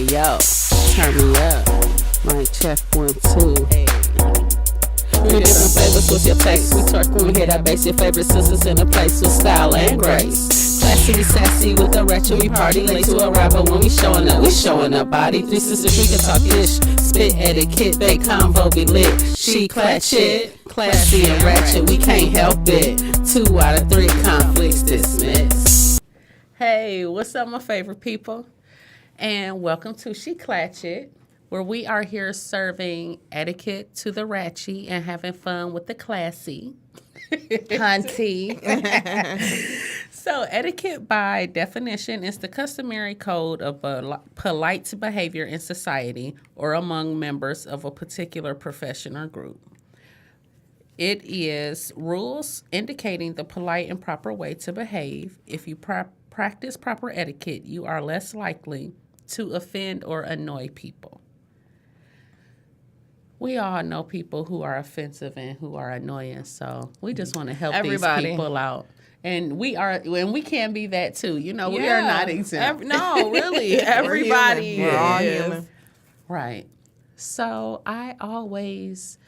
yo, turn me up. Mic check 1, 2. Hey. Three different flavors, what's your taste? We twerk when we hit that bass. Your favorite sisters in a place with style and grace. Classy, sassy with the ratchet, we party late to a rapper when we showing up body. Three sisters, we can talk dish. Spit etiquette, they convo be lit. She clatchet, classy and ratchet, we can't help it. 2 out of 3 conflicts dismissed. Hey, what's up, my favorite people? And welcome to She Clatchet, where we are here serving etiquette to the ratchet and having fun with the classy. Hunty. So etiquette, by definition, is the customary code of polite behavior in society or among members of a particular profession or group. It is rules indicating the polite and proper way to behave. If you practice proper etiquette, you are less likely to offend or annoy people. We all know people who are offensive and who are annoying, so we just want to help Everybody. These people out. And we can be that too. You know, we are not exempt. No, really. Everybody We're all is. human. Right. So I always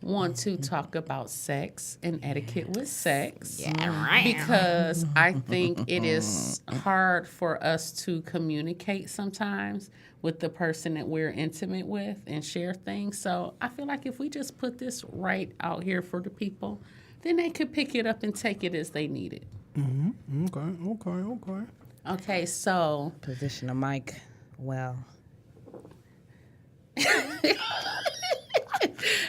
want to talk about sex and etiquette with sex. Yeah, right. Because I think it is hard for us to communicate sometimes with the person that we're intimate with and share things. So I feel like if we just put this right out here for the people, then they could pick it up and take it as they need it. Mm-hmm. Okay. Okay, so Position the mic well.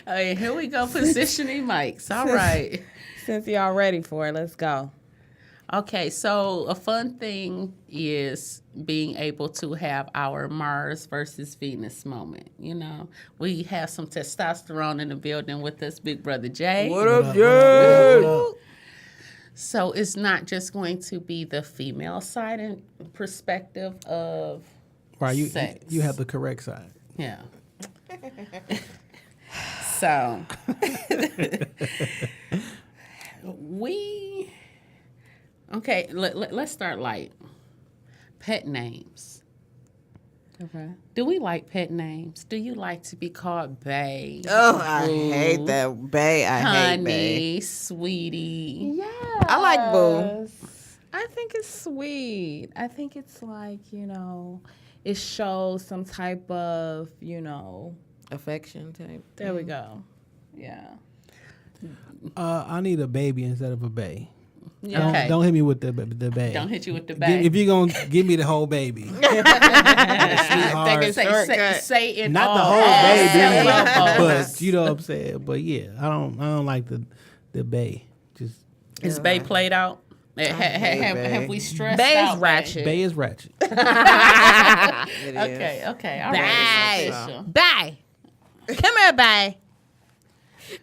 okay, here we go, positioning mics. All right. Since y'all ready for it, let's go. Okay, so a fun thing is being able to have our Mars versus Venus moment. You know, we have some testosterone in the building with us, Big Brother Jay. What up, Jay? So it's not just going to be the female side and perspective of Right, sex. you have the correct side. Yeah. So let's start light. Pet names. Okay. Do we like pet names? Do you like to be called bae? Oh, I Boo, hate that. Bae, I hate honey, sweetie? Yeah. I like boo. I think it's sweet. I think it's like, it shows some type of, affection type. there we go. Yeah. I need a baby instead of a bae. Okay. Don't hit me with the bae. Don't hit you with the bae. If you're going to give me the whole baby. Sweetheart. Say it Not all. the whole All baby, syllables. but you know what I'm saying. But yeah, I don't like the bae. Just Is bae played out? hate bae. Have we stressed Bae out is ratchet. bae is ratchet. It is. Okay. All Bye. right. It's official. Bye. Come here, bye.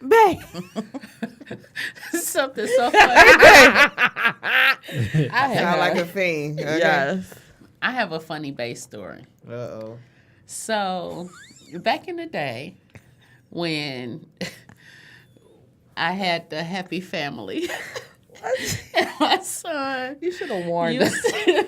Bae. Something so funny. Sound like a fiend. Okay. Yes. I have a funny bae story. Uh-oh. So, back in the day, when I had the happy family, and my son You should have warned us.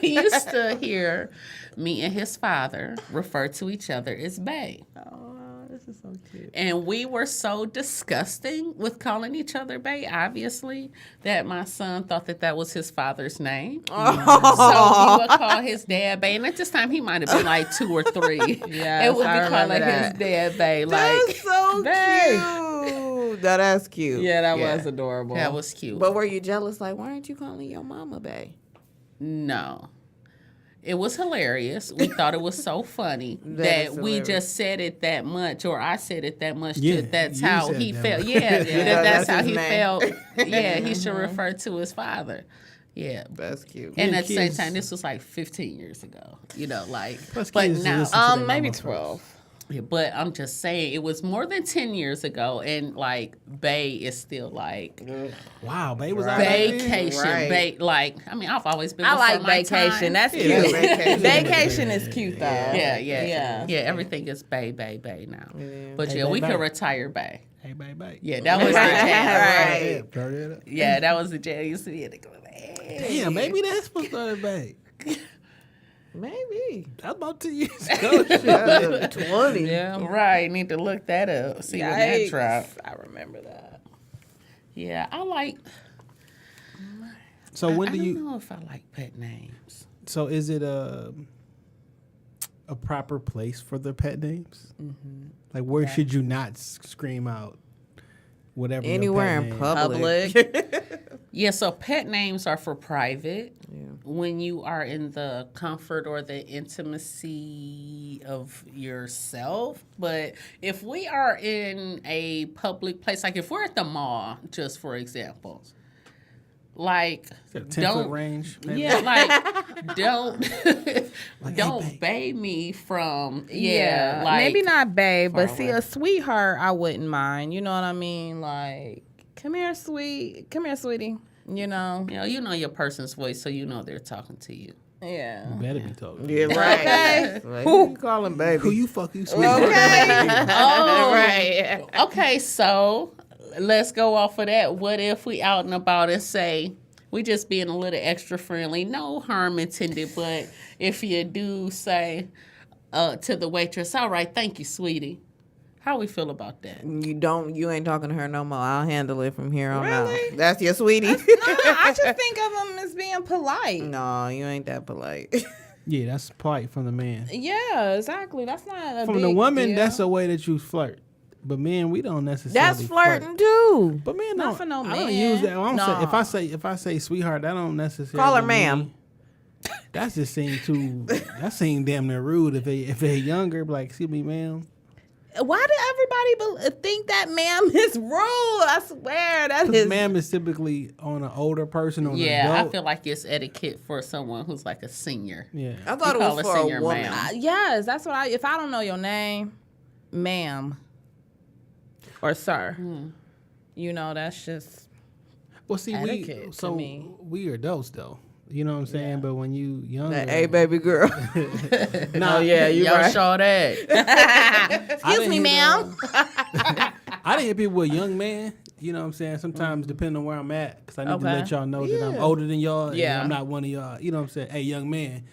used to hear me and his father refer to each other as bae. Oh, this is so cute. And we were so disgusting with calling each other bae, obviously, that my son thought that was his father's name. So he would call his dad bae. And at this time, he might have been like 2 or 3. Yes, it would I be calling remember that. his dad bae. That's Like, so Bae. cute. That's cute. Yeah, that was adorable. that was cute. But were you jealous? Like, why aren't you calling your mama bae? No. It was hilarious. We thought it was so funny that is we hilarious. just said it that much, or I said it that much. Yeah, That's you how said he that felt. much. Yeah, that's that's how his he name. felt. Yeah, he should refer to his father. Yeah. That's cute. And Yeah, at the same kids- time, this was like 15 years ago. Plus But kids now, listen to their Maybe mama first. 12. yeah, but I'm just saying, it was more than 10 years ago, and like bae is still like Wow, bae was out back then? vacation. Right. I've always been. I before like my vacation. time. That's Yeah, cute. vacation. Vacation is cute, though. Yeah. Yeah. Everything is bae now. But Hey, yeah, bae, we bae. could retire bae. Hey, bae. Yeah, that was the jam. Right. Turn it up. Yeah, that was the jam. You used to be in the club. Damn, maybe that's supposed to be bae. Maybe. That was about 2 years ago. Shit. 20. Yeah. Right, need to look that up. See when that Yikes. dropped. I remember that. Yeah, I like. So when I do don't you? know if I like pet names. So is it a proper place for the pet names? Mm-hmm. Like where should you not scream out whatever your Anywhere pet in name? public. Yeah, so pet names are for private. Yeah. When you are in the comfort or the intimacy of yourself. But if we are in a public place, like if we're at the mall, just for example, like Is it a 10-foot range? Maybe? yeah, like don't Like, don't hey, babe. bay me from Yeah, like maybe not babe, but far see, away. a sweetheart, I wouldn't mind. You know what I mean? Like, come here, sweetie. You know? you know your person's voice, so you know they're talking to you. Yeah. You better be talking. Yeah, right. Okay. Like, who you calling baby? Who you fucking sweet? Okay. Oh, Right. Okay, so let's go off of that. What if we out and about and say we just being a little extra friendly, no harm intended, but if you do say to the waitress, all right, thank you, sweetie. How we feel about that? You ain't talking to her no more. I'll handle it from here on out. Really? That's your sweetie. No, I just think of them as being polite. No, you ain't that polite. Yeah, that's polite from the man. Yeah, exactly. That's not a From big the woman, deal. that's a way that you flirt. But men, we don't necessarily. That's flirting too. But men Not don't. for no I don't man. use that. I don't No. say, if I say sweetheart, that don't necessarily Call her mean- ma'am. That's just seem too. That seem damn near rude. If they're younger, like, excuse me, ma'am. Why do everybody think that ma'am is rude? I swear that Because is. ma'am is typically on an older person, on an Yeah, I adult. feel like it's etiquette for someone who's like a senior. Yeah. I thought You it call was her for a senior woman. ma'am. Yes, that's what if I don't know your name, ma'am, or sir, you know, that's just. Well, see, Etiquette to me. we are adults though. You know what I'm saying? Yeah. But when you younger, That, hey, baby girl. nah, yeah, you Y'all right. show that. Excuse me, ma'am. I didn't hear people with young man. You know what I'm saying? Sometimes depending on where I'm at, because I need to Okay. let y'all know that I'm Yeah. older than y'all. And Yeah. I'm not one of y'all. You know what I'm saying? Hey, young man,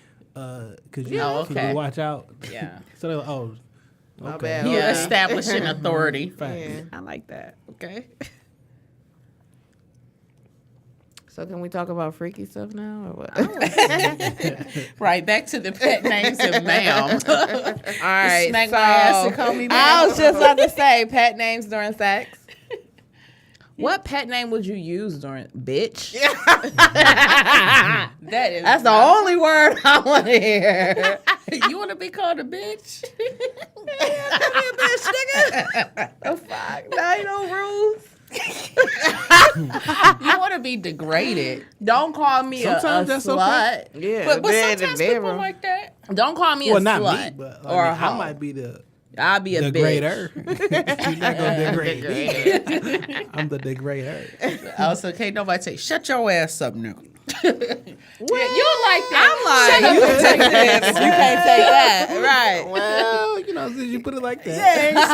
could you, Yeah, could okay. you watch out? Yeah. So they're like, oh, My okay. bad. You're Yeah. establishing authority. Fact. Yeah. I like that. Okay. So can we talk about freaky stuff now or what? Right, back to the pet names of ma'am. All right. Smack so my ass and call me ma'am. I was just about to say pet names during sex. What pet name would you use during bitch? That is That's the only word I want to hear. You want to be called a bitch? Bitch, nigga. The fuck? Now you know rules. You want to be degraded? Don't call me a Sometimes that's slut. okay. Yeah, But bed in sometimes the people bedroom. like that. Don't call me Well, a not slut me, but or a I hoe. might be the I'll be a degrader. bitch. You're not gonna degrade me. I'm the degrader. Also, can't nobody say, shut your ass up, nigga. Yeah, you like that. I'm like, you can take this. You can't take that. Right. Well, you know, since you put it like that. It ain't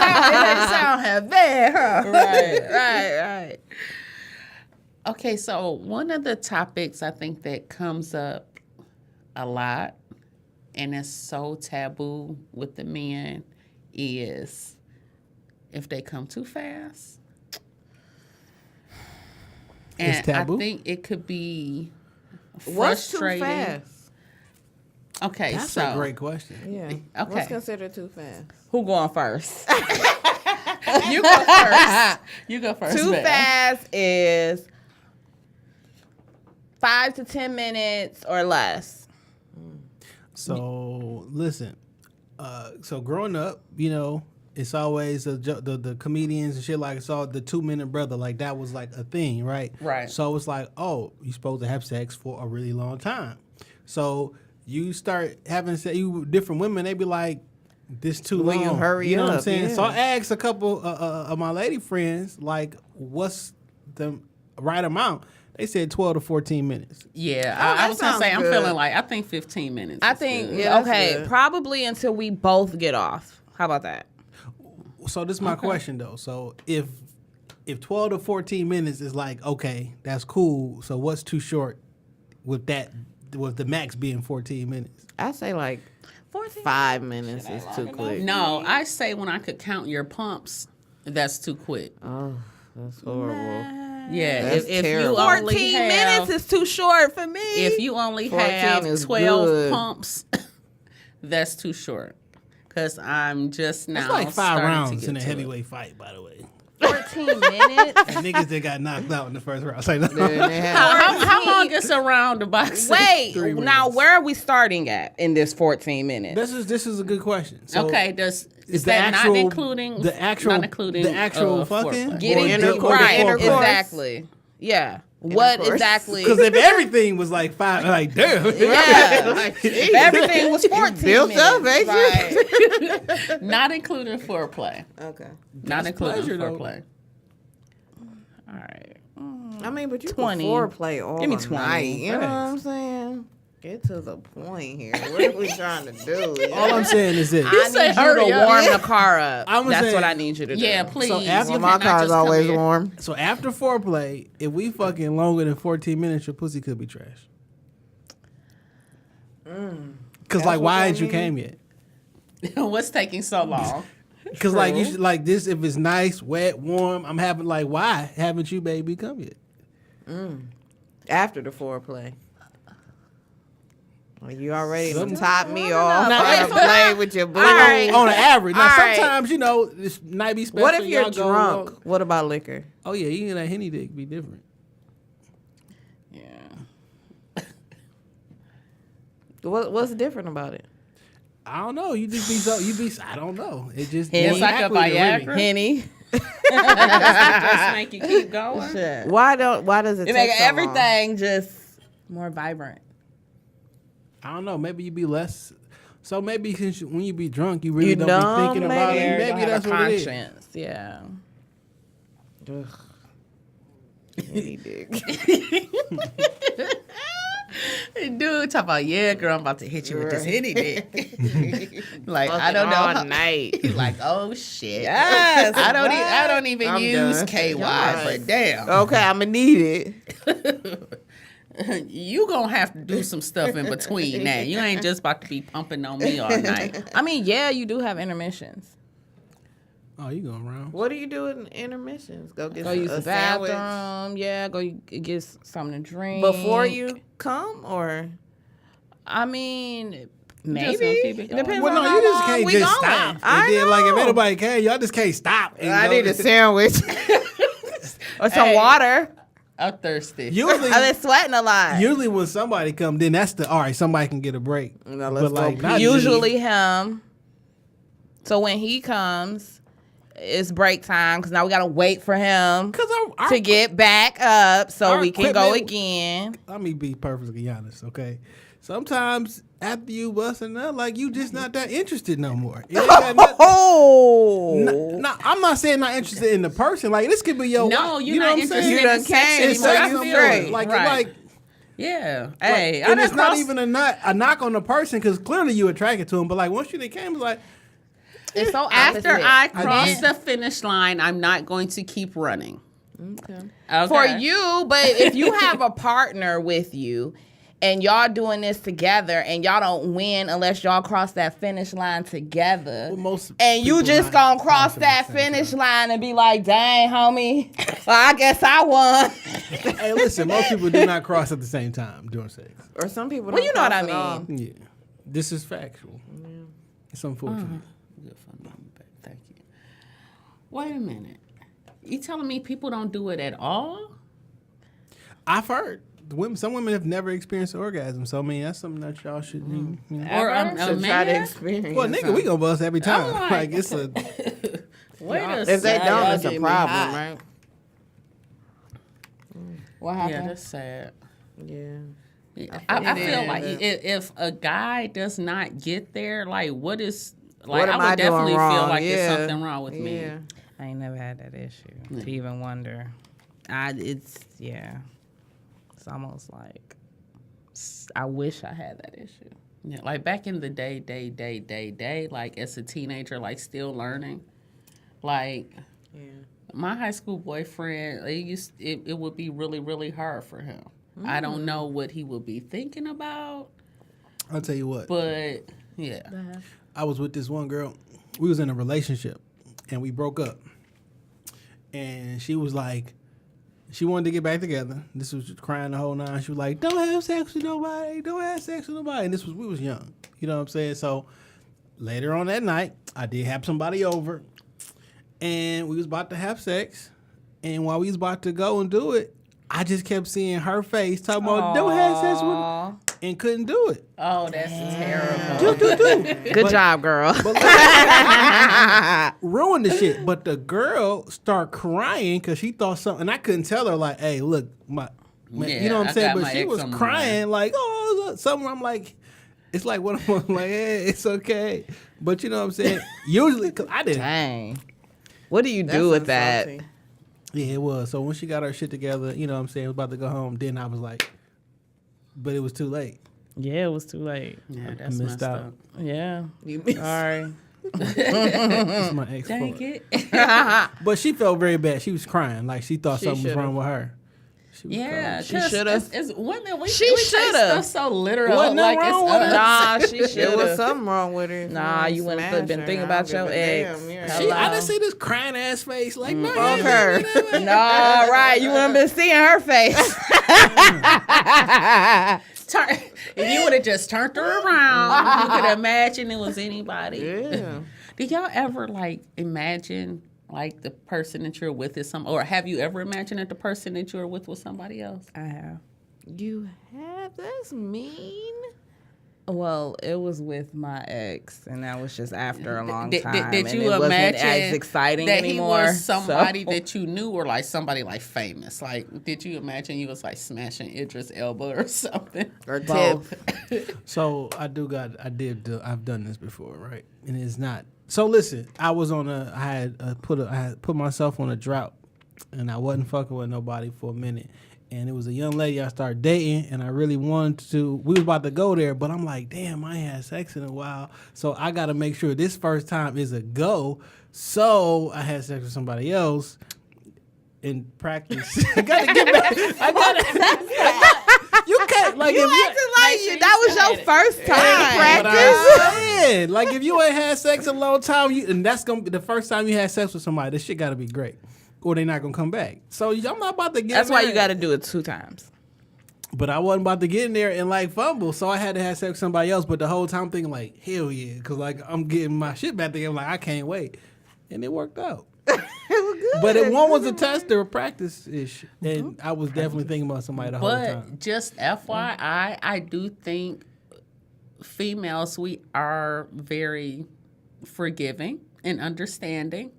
sound heavy, huh? Right. Okay, so one of the topics I think that comes up a lot, and it's so taboo with the men, is if they come too fast. And It's taboo? I think it could be What's too frustrating. fast? Okay, That's so a great question. Yeah. Okay. What's considered too fast? Who going first? you go first. You go first. Too ma'am. fast is 5 to 10 minutes or less. So listen, so growing up, you know, it's always the comedians and shit, like it's all the 2-minute brother, like that was like a thing, right? Right. So it's like, oh, you're supposed to have sex for a really long time. So you start having sex, you different women, they be like, this too Will long. you hurry You know what I'm up? saying? Yeah. So I asked a couple of my lady friends, like, what's the right amount? They said 12 to 14 minutes. Yeah, Oh, I that was gonna sounds say I'm good. feeling like I think 15 minutes. I is think, good. Yeah, that's okay, good. probably until we both get off. How about that? So this is my question though. So if 12 to 14 minutes is like, okay, that's cool. So what's too short with that was the max being 14 minutes? I say like 14. 5 minutes is too quick. No, I say when I could count your pumps, that's too quick. Oh, that's horrible. Yeah, That's if you terrible. only 14 have, minutes is too short for me. if you only 14 have is 12 good. pumps, that's too short. Because I'm just now It's like 5 starting to rounds get in a to heavyweight fight, by the way. 14 minutes. And niggas that got knocked out in the first round. Say no. How long is a round of boxing? Wait, 3 now minutes. where are we starting at in this 14 minutes? This is a good question. So Okay, is the that actual- not including the actual fucking? foreplay? Getting Or deep, the right? intercourse? Exactly. Yeah. What Intercourse. exactly? Because if everything was like 5, like damn. Yeah. If everything was 14 built minutes, up, ain't you? right? Not including foreplay. Okay. Not including pleasure, though. foreplay. All right. I mean, but you 20. can foreplay all Give me night. 20. You know what I'm saying? Get to the point here. What are we trying to do? All I'm saying is this. I say need you hurry to up. warm the car up. I'm That's saying- what I need you to do. Yeah, please. So after You Well, my cannot car's just come always in. warm. So after foreplay, if we fucking longer than 14 minutes, your pussy could be trash. Because like, what why that ain't you mean? came yet? What's taking so long? Because like you should, like this, if it's nice, wet, warm, I'm having like, why haven't you, baby, come yet? After the foreplay. Well, you already Some- top me off. No, Trying it's to play with your boo. right. On an average. Now All right. sometimes you know this might be special. What if you're y'all go drunk? along. What about liquor? Oh yeah, you can let Henny dick be different. Yeah. What's different about it? I don't know. You just be so I don't know. It just Henny. It's like a exactly the Viagra. Remy. Henny. Just make you keep going. Shit. Why does it It take make so long? everything just more vibrant. I don't know. Maybe you be less. So maybe since when you be drunk, you really You don't numb, be thinking about maybe? it. Don't Maybe have that's a what it is. conscience. Yeah. Henny dick. Dude, talk about, yeah, girl, I'm about to hit you with this Henny dick. Like, I don't know. all how- night. He's like, oh shit. Yes. I don't even I'm use done. KY, Yes. but damn. Okay, I'ma need it. You gonna have to do some stuff in between now. You ain't just about to be pumping on me all night. I mean, yeah, you do have intermissions. Oh, you going around? What do you do in intermissions? Go get Go use a the sandwich bathroom. Yeah, go get something to drink. before you come, or I mean, Just maybe. gonna keep it It going. depends Well, on no, how you just long can't we just going. stop. I And then, like, if know. anybody can, y'all just can't stop. and I go. need a sandwich. Or some Hey. water. I'm thirsty. Usually, I've been sweating a lot. usually when somebody come, then that's the all right. Somebody can get a break. No, let's go pee. not Usually him. So when he comes, it's break time because now we gotta wait for him because to get back up so our we can go equipment- again. Let me be perfectly honest, okay? Sometimes after you busting up, like you just not that interested no more. It ain't got nothing- Oh, No, I'm not saying not interested in the person. Like this could be your No, wife. you're You know not what I'm saying? interested You in done sex came, It's so anymore. you something straight. else. Like, Right. like, Yeah. Hey, and I it's done not crossed- even a knock on the person because clearly you attracted to him. But like once you came, it's like It's so After opposite. I cross did. the finish line, I'm not going to keep running. okay. Okay. For you, but if you have a partner with you and y'all doing this together and y'all don't win unless y'all cross that finish line together. Well, most And you people just not gonna cross crossing that at the same finish time. line and be like, dang, homie, well, I guess I won. Hey, listen, most people do not cross at the same time during sex. Or some people. Well, don't you know what cross I at all. mean. Yeah, this is factual. It's unfortunate. Good for me, but thank you. Wait a minute. You telling me people don't do it at all? I've heard some women have never experienced an orgasm, so I mean that's something that y'all should. You know. Or a Should try to man? experience. Well, nigga, we gonna bust every time. like- Like it's a. Wait a If they second. don't, y'all it's a get me problem, hot. right? What Yeah, happened? that's sad. Yeah. I feel it like is. if a guy does not get there, like what is like What I am would I doing definitely feel wrong? like there's Yeah. something wrong with me. Yeah. I ain't never had that issue to even wonder. It's almost like I wish I had that issue. Yeah, like back in the day, like as a teenager, like still learning. Like Yeah. my high school boyfriend, it would be really, really hard for him. I don't know what he would be thinking about. I'll tell you what. But yeah, I was with this one girl. We was in a relationship, and we broke up. And she was like, she wanted to get back together. This was crying the whole nine. She was like, "Don't have sex with nobody. Don't have sex with nobody." And we was young. You know what I'm saying? So later on that night, I did have somebody over, and we was about to have sex. And while we was about to go and do it, I just kept seeing her face talking about, "Don't have sex with her," and couldn't do it. oh, that's terrible. Good job, girl. Ruined the shit. But the girl started crying because she thought something. And I couldn't tell her, like, "Hey, look, you know what I'm I saying?" got But my she ex was on my crying, like, "Oh, something." I'm like, it's like, what I'm like, hey, it's okay. But you know what I'm saying? Usually, because I didn't. Dang. What do you That's do with that? insulting. Yeah, it was. So when she got her shit together, you know what I'm saying, was about to go home, then I was like, but it was too late. Yeah, it was too late. Yeah, I that's missed messed out. up. Yeah. You missed. Sorry. It's my ex Dang fault. it. But she felt very bad. She was crying. Like she thought She something was should've. wrong with her. She was Yeah, She 'cause should've. It's women. We She we take should've. stuff so literal. Wasn't like nothing it's wrong with us. her. Nah, she There was should. something wrong with her. Nah, you wouldn't have been thinking about your ex. She, I didn't see this crying ass face. Like, no, Fuck her. No, right. You wouldn't been seeing her face. If you would have just turned her around, you could imagine it was anybody. Yeah. Did y'all ever like imagine like the person that you're with is some, or have you ever imagined that the person that you're with was somebody else? I have. You have? That's mean. Well, it was with my ex, and that was just after a long Did time. you and it wasn't imagine as exciting that anymore? he was somebody so. that you knew, or like somebody like famous? Like, did you imagine you was like smashing Idris Elba or something? Or Tip. Both. So I've done this before, right? And it's not. So listen, I had put myself on a drought, and I wasn't fucking with nobody for a minute. And it was a young lady I started dating, and I really wanted to. We was about to go there, but I'm like, damn, I ain't had sex in a while, so I got to make sure this first time is a go. So I had sex with somebody else in practice. I gotta get back. You can't like You if you. acting like that was your first time. But I'm saying, like, if you ain't had sex a long time, and that's gonna be the first time you had sex with somebody, this shit gotta be great, or they not gonna come back. So I'm not about to get. That's why you married. got to do it 2 times. But I wasn't about to get in there and like fumble, so I had to have sex with somebody else. But the whole time thinking like, hell yeah, because like I'm getting my shit back together. Like I can't wait, and it worked out. But one was a test or a practice ish, and I was definitely thinking about somebody the whole time. But just FYI, I do think females, we are very forgiving and understanding,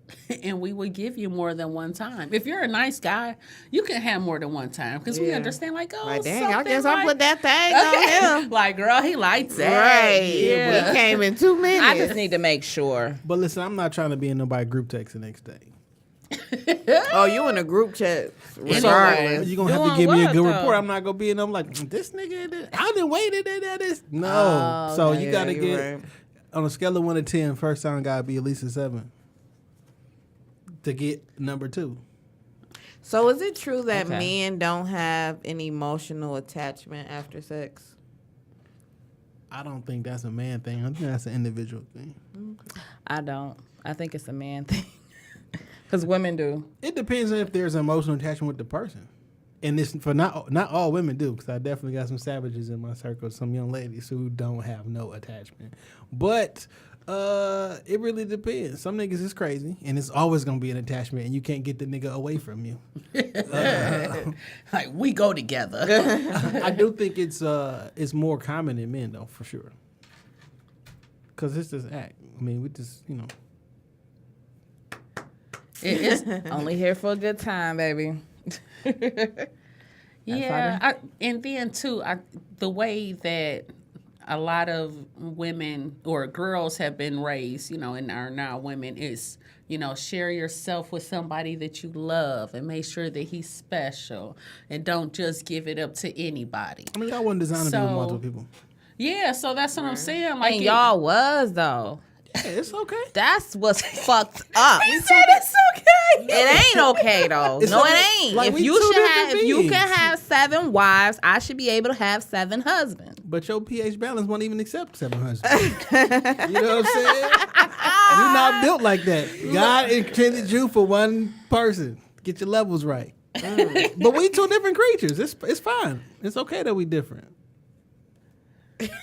and we would give you more than one time. If you're a nice guy, you can have more than one time because we Yeah. understand, like, oh, Like, dang, I something guess like, I put that thing on him. like, girl, he likes that. Right. Yeah. We came in 2 minutes. I just need to make sure. But listen, I'm not trying to be in nobody group text the next day. Oh, you in a group chat. So Regardless. you're gonna have to Doing give me a what, good though? report. I'm not gonna be in them like this nigga. I didn't waited at this. No. Oh, So okay. you gotta Yeah, get you're right. on a scale of 1 to 10. First time gotta be at least a 7 to get number 2. So is it true that Okay. men don't have an emotional attachment after sex? I don't think that's a man thing. I think that's an individual thing. I don't. I think it's a man thing. Because women do. It depends on if there's an emotional attachment with the person. And this for not all women do, because I definitely got some savages in my circle, some young ladies who don't have no attachment. But it really depends. Some niggas is crazy, and it's always gonna be an attachment, and you can't get the nigga away from you. Like, we go together. I do think it's more common in men though, for sure. Cause it's this act. I mean, we just It's Only here for a good time, baby. yeah, and then too, the way that a lot of women or girls have been raised, and are now women, is share yourself with somebody that you love and make sure that he's special, and don't just give it up to anybody. I mean, y'all wasn't designed to be with multiple people. Yeah, so that's what I'm saying. Like, And y'all was, though. Hey, it's okay. That's what's fucked up. He said it's okay. It ain't okay though. It's No, okay. it ain't. Like, if we you two should different have, if you beings. can have 7 wives, I should be able to have 7 husbands. But your pH balance won't even accept 7 husbands. You know what I'm saying? You're not built like that. God intended you for one person. Get your levels right. But we 2 different creatures. It's fine. It's okay that we different. Next.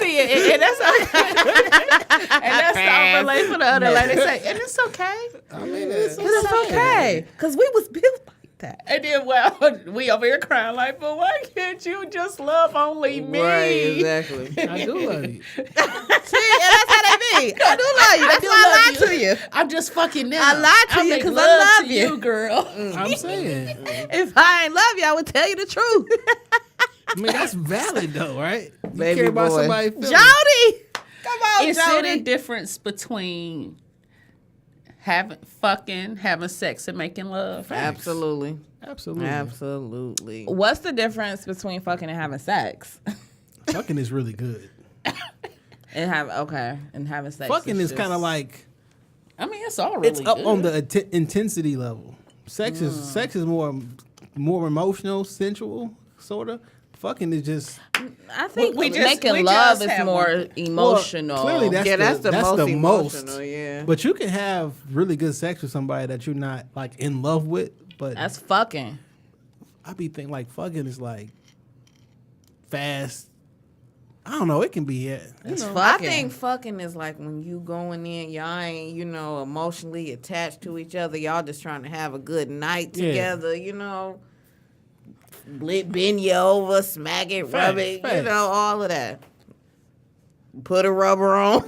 See, and that's And that's the overlay for the other lady. Say, and it's okay. I mean, it's okay because we was built like that. And then, well, we over here crying like, but why can't you just love only me? Right, exactly. I do love you. See, and that's how they be. I do love you. That's why I lied to you. I'm just fucking them. I lied to you make 'cause I love to you. girl. I'm saying. If I ain't love you, I would tell you the truth. I mean, that's valid though, right? You Baby care about boy. somebody's feelings. Jody, come on, Is it a Jody. difference between having sex, and making love? Absolutely. Absolutely. Absolutely. What's the difference between fucking and having sex? Fucking is really good. And having sex. Fucking is kind of like I mean, it's all really it's up good. on the intensity level. Sex is more emotional, sensual, sort of. Fucking is just I think we making love just is had more one. emotional. Well, clearly, that's the most emotional. Yeah, But you can have really good sex with somebody that you're not like in love with. But that's fucking. I be thinking like fucking is like fast. I don't know. It can be it. It's know. I think fucking is like when you going in, y'all ain't, emotionally attached to each other. Y'all just trying to have a good night Yeah. together, bend you over, smack it, rub it, facts. all of that. Put a rubber on.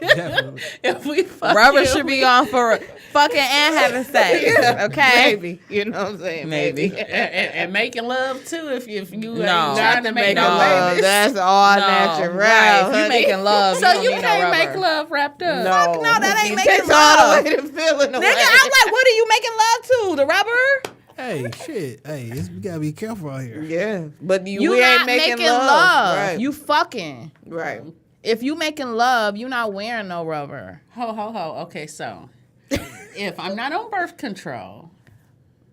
Definitely. If we fuck Rubber you, should be on for fucking and having sex. Okay? Maybe. You know what I'm saying? maybe and making love too. If you ain't No. trying to make no No, babies. that's all No, natural. right. If you making love, So you you don't need can't no make rubber. love wrapped up. No, that ain't It making takes love. all the way to feeling away. Nigga, I'm like, what are you making love to? The rubber? Hey, shit. Hey, we gotta be careful out here. Yeah, but we You ain't not making making love. Right. You fucking. right. If you making love, you not wearing no rubber. Ho. Okay, so if I'm not on birth control,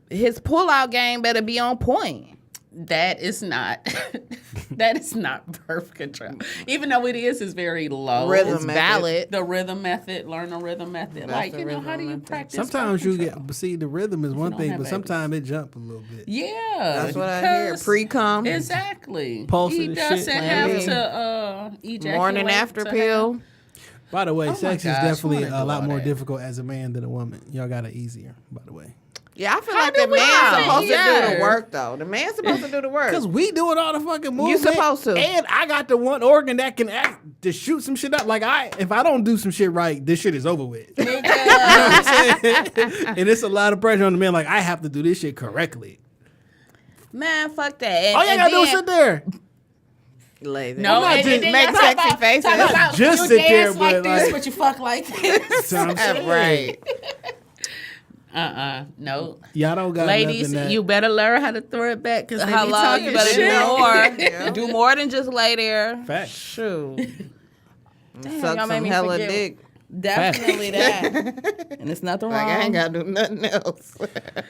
His pull-out game better be on point. that is not birth control. Even though it is very low. Rhythm It's method. valid. The rhythm method, learn the rhythm method. That's Like, the you know, rhythm how do you method. practice? Sometimes birth you control? get, see, the rhythm is one don't thing, have but babies. sometimes it jump a little bit. Yeah. That's what I hear. because- Pre-cum, Exactly. Pulse He and doesn't shit, have maybe. to ejaculate. morning after to pill. By the way, my sex gosh, is definitely who wanna a do lot all more that? difficult as a man than a woman. Y'all got it easier, by the way. Yeah, I feel How like do the we man's know? supposed to do Yeah. the work, though. The man's supposed to do the work. Because we doing all the fucking movement. supposed to. And I got the one organ that can act to shoot some shit up. Like, if I don't do some shit right, this shit is over with. You know what I'm saying? And it's a lot of pressure on the man. Like, I have to do this shit correctly. Man, fuck that. And, All you gotta do is sit there. Lazy. No, not and just then make y'all talk sexy about- faces. talk about Just you sit there, dance like but, this, like- but you fuck like this. So I'm saying. Right. No. Y'all don't got Ladies, nothing that. you better learn how to throw it back because they be Hello, talking you better shit. do more. Yeah. Do more than just lay there. Facts. Shoot. Suck y'all made some me hella forget. dick. Definitely that. And it's nothing Like, wrong. I ain't got to do nothing else.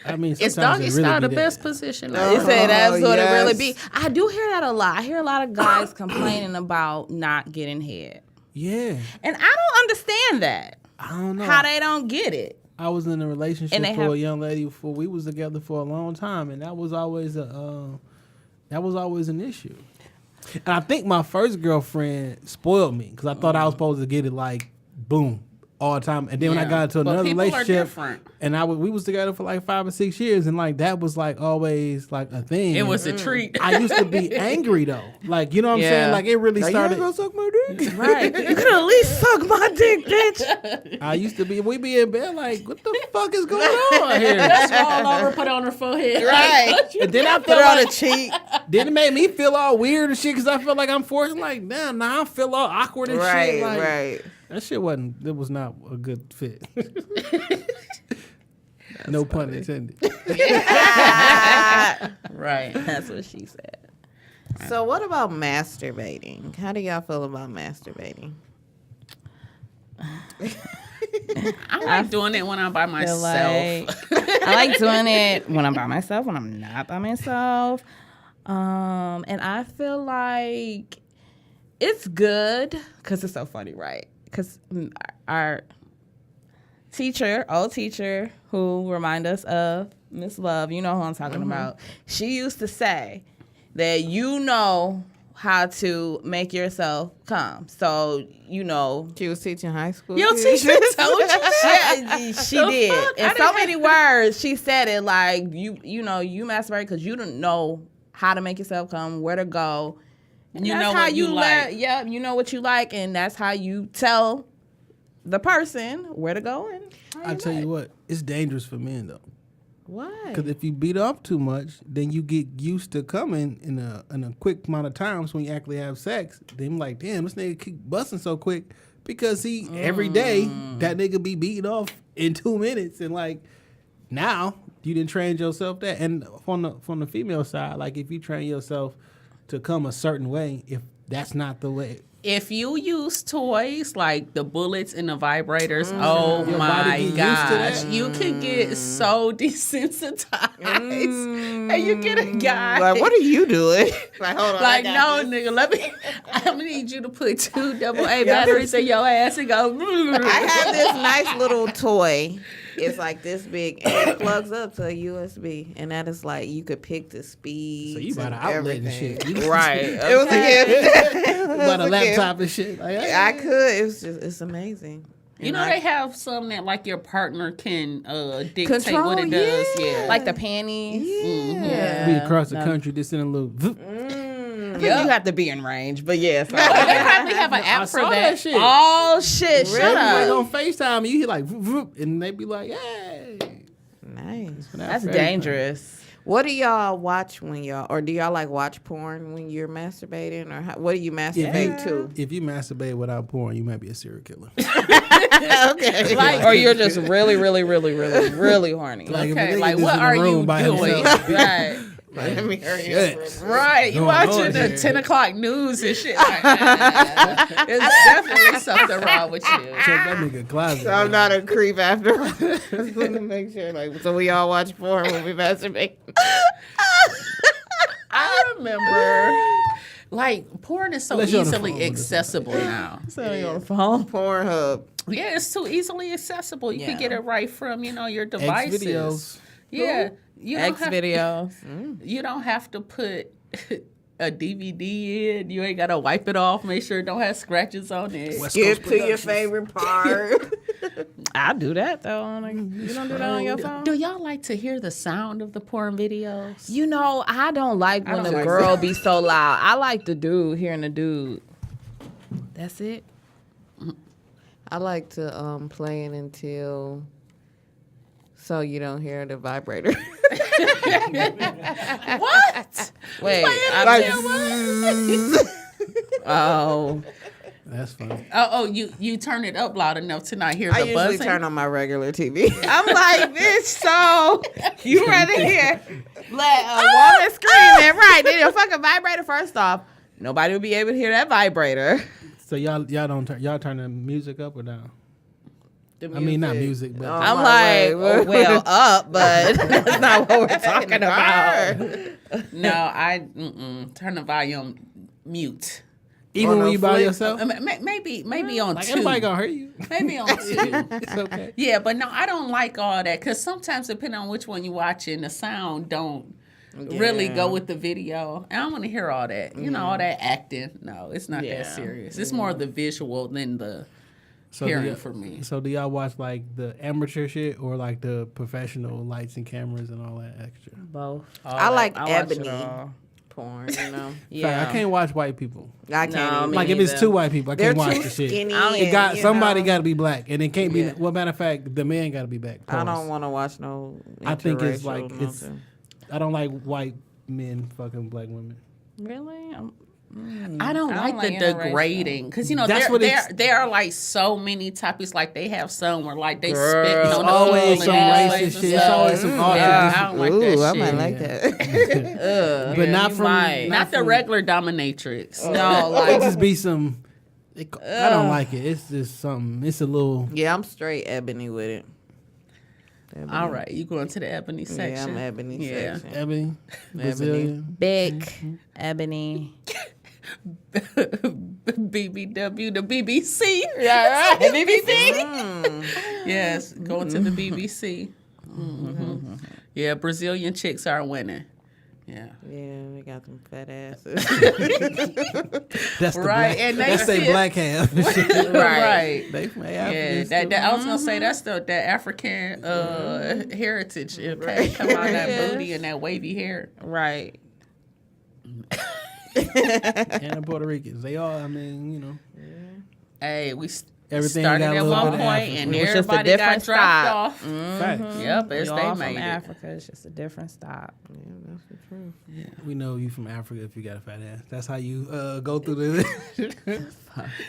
I mean, It's sometimes doggy it really style be the that. best position. They say that's what it really yes. be. I do hear that a lot. I hear a lot of guys complaining about not getting head. Yeah. And I don't understand that. I don't know. How they don't get it. I was in a relationship And they for have- a young lady before we was together for a long time, and that was always an issue. And I think my first girlfriend spoiled me because I thought I was supposed to get it like boom all the time, and then when I Yeah. got into But another people are relationship, different. and we was together for like 5 or 6 years, and like that was like always like a thing. It was a treat. I used to be angry though, like you know what I'm Yeah. saying. Like it really Like, started. you ain't gonna suck my dick? Right. You could at least suck my dick, bitch. I used to be. We be in bed like, what the fuck is going on here? Just roll over, put it on her forehead. Right. And then I Put felt it on like a cheek. then it made me feel all weird and shit because I felt like I'm forcing like, damn, now I feel all awkward and Right, shit. Like, right. that shit it was not a good fit. No pun intended. Right. That's what she said. So what about masturbating? How do y'all feel about masturbating? I like doing it when I'm by myself. I like doing it when I'm by myself, when I'm not by myself. And I feel like it's good because it's so funny, right? Because our old teacher, who remind us of Miss Love, you know who I'm talking about. She used to say that you know how to make yourself come. So, you know. She was teaching high school. Your teacher told you? She did. In so many words, she said it like, you know, you masturbate because you don't know how to make yourself come, where to go. And You that's know how what you like. Yeah, you know what you like, and that's how you tell the person where to go. And I tell you what, it's dangerous for men though. Why? Because if you beat up too much, then you get used to coming in a quick amount of times when you actually have sex. Then like, damn, this nigga keep busting so quick because every day that nigga be beating off in 2 minutes, and like now you didn't train yourself that. And from the female side, like if you train yourself to come a certain way, if that's not the way. If you use toys like the bullets and the vibrators, oh Your body my get used to gosh, that? you can get so desensitized, and you get a guy Like, what are you doing? Like, hold on. like, no, nigga, I'm gonna need you to put 2 AA batteries in your ass and go. I have this nice little toy. It's like this big, and it plugs up to a USB, and that is like you could pick the speed. So you bought an outlet and shit. You right. It was a gift. bought a laptop and shit. Like, I could. It's amazing. You know, they have some that like your partner can dictate Control, what it does. Yeah. Like the panties. Yeah. be across the country, just in a little. You have to be in range, but yeah. So. they probably have an app for saw that. that shit. Oh shit! Shut Like up. on FaceTime, you hear like, and they be like, hey. Nice. That's dangerous. What do y'all watch when y'all, or do y'all like watch porn when you're masturbating, or what do you masturbate to? If you masturbate without porn, you might be a serial killer. Okay. Like, or you're just really, really, really, really, really horny. Like, if a Okay, nigga like just what in the are room you by doing? himself, Right. Let me hurry shit. Right, you Going watching on the here. 10 o'clock news and shit like that. There's definitely something wrong with you. check that nigga closet. I'm not a creep after. I just want to make sure, like, so we all watch porn when we masturbate. I remember, like, porn is so Unless you're on the easily phone with accessible now. So you're on the phone. Pornhub. Yeah, it's too easily accessible. You Yeah. can get it right from, your devices. X videos. Yeah. You don't X have- videos. You don't have to put a DVD in. You ain't got to wipe it off. Make sure it don't have scratches on it. West Skip Coast to your Productions. favorite part. I do that though. You don't do that on your phone. Do y'all like to hear the sound of the porn videos? You know, I don't like when don't the like girl be so loud. I like the dude hearing the dude. That's it. I like to play it until so you don't hear the vibrator. What? Wait. Oh. That's funny. Oh, you turn it up loud enough to not hear I the usually buzzing? turn on my regular TV. I'm like, bitch, so you rather hear let a woman screaming, right? Then your fucking vibrator first off. Nobody will be able to hear that vibrator. So y'all turn the music up or down? The I mean, not music, but I'm my like, way. well, up, but that's not what we're talking about. No, I turn the volume mute. even when you by flip. yourself, Maybe on like two. anybody gonna hear you. Maybe on two. It's okay. Yeah, but no, I don't like all that because sometimes depending on which one you're watching, the sound don't really go with the video. And I want to hear all that. All that acting. No, it's not that serious. It's more the visual than the hearing for me. So do y'all watch like the amateur shit or like the professional lights and cameras and all that extra? Both. I like I watch it ebony all. porn, I can't watch white people. I can't No, even. me Like if it's neither. two white people, I They're can't watch too the shit. skinny. It got and, somebody know, got to be black, and it can't be. Well, matter of fact, the man got to be black. I Pause. don't want to watch no. I think it's like interracial it's. nothing. I don't like white men fucking black women. Really? I don't like the degrading because That's what there are like so many topics. Like they have some where like they spit It's on the always people some and racist stuff. shit. It's always some Yeah, I don't like that I shit. might like that. but not you from might. Not the regular dominatrix. No, It like just be some. I don't like it. It's just something. It's a little. Yeah, I'm straight ebony with it. All right, you going to the ebony section? Yeah, I'm ebony Yeah. section. Ebony, Brazilian. big ebony. BBW, the BBC. Yeah, right. BBC. Yes, going to the BBC. Mm-hmm. Yeah, Brazilian chicks are winning. Yeah. Yeah, they got them fat asses. That's the Right, black. and they That's they still- black half. Right. They from Yeah, Africa. that I was gonna say that's that African heritage. Okay, come on, that booty and that wavy hair. Right. And the Puerto Ricans. They all. I mean, Hey, we Everything started got a at little one bit of point Africa. and It was just a everybody got different dropped stop. off. facts. Yep, as We they all made from it. Africa. It's just a different stop. That's the truth. We know you from Africa if you got a fat ass. That's how you go through the.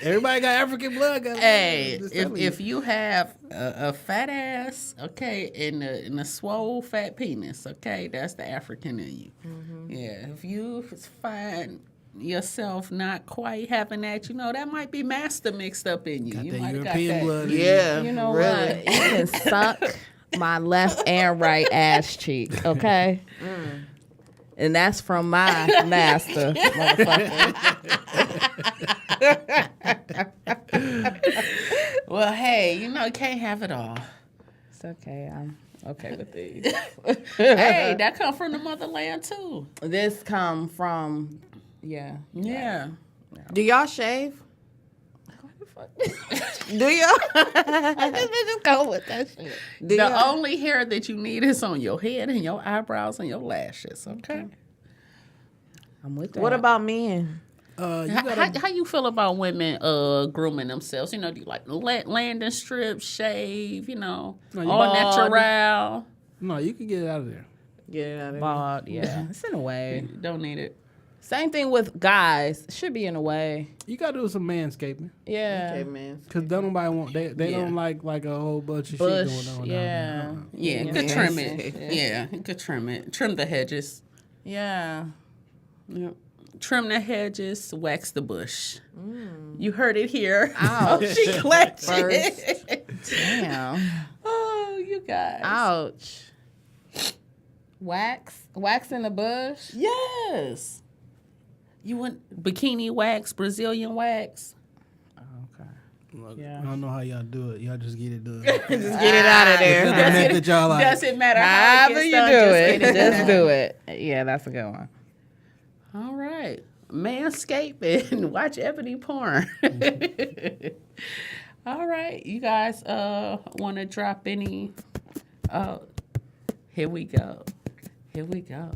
Everybody got African blood. Hey, Just if telling you. if you have a fat ass, okay, and a swole fat penis, okay, that's the African in you. Yeah, if you find yourself not quite having that, that might be master mixed up in you. got You that might have got European that. blood. in you. Yeah, You know really. what? You can suck my left and right ass cheek, okay? And that's from my master, motherfucker. Well, hey, you can't have it all. It's okay. I'm okay with these. Hey, that come from the motherland too. This come from, yeah. Yeah. Do y'all shave? Do y'all? Just go with that shit. Do The y'all? only hair that you need is on your head and your eyebrows and your lashes. Okay. I'm with that. What about men? You gotta, How you feel about women grooming themselves? Do you like landing strips, shave? All bald. natural. no, you can get it out of there. Get it out of there. bald? Yeah, it's in a way. Don't need it. Same thing with guys. Should be in a way. You gotta do some manscaping Yeah. Okay, man. because don't nobody want. They Yeah. don't like a whole bunch of Bush. shit going on. Yeah. Down Yeah, you could trim it. Yeah, you could trim it. Trim the hedges. Yeah. Yeah. Trim the hedges, wax the bush. You heard it here. Ouch. Oh, she clutched it. Damn. Oh, you guys. Ouch. Wax in the bush. Yes. You want bikini wax, Brazilian wax? Okay. Look, Yeah. I don't know how y'all do it. Y'all just get it done. Just get it out of there. The method y'all like. Doesn't matter how However it you gets do done, it, just get just done. do it. Yeah, that's a good one. All right. Manscaping and watch ebony porn. All right. You guys want to drop any? Here we go. Here we go.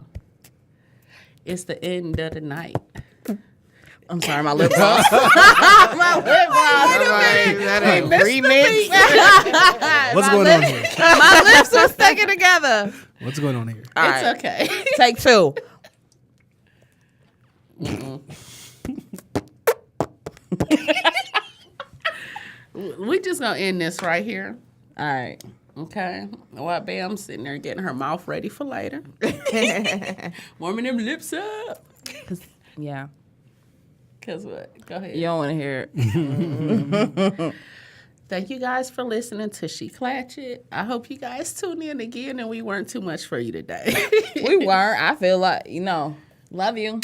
It's the end of the night. I'm sorry, my lip gloss. My lip gloss. That ain't remix. What's going on here? My lips are sticking together. What's going on here? All It's right. okay. Take two. We just gonna end this right here. All right. Okay. While Bam's sitting there getting her mouth ready for later. Warming them lips up. Yeah. Cause what? Go ahead. You don't want to hear it. Thank you guys for listening to She Clatch It. I hope you guys tune in again and we weren't too much for you today. We weren't. I feel like, love you.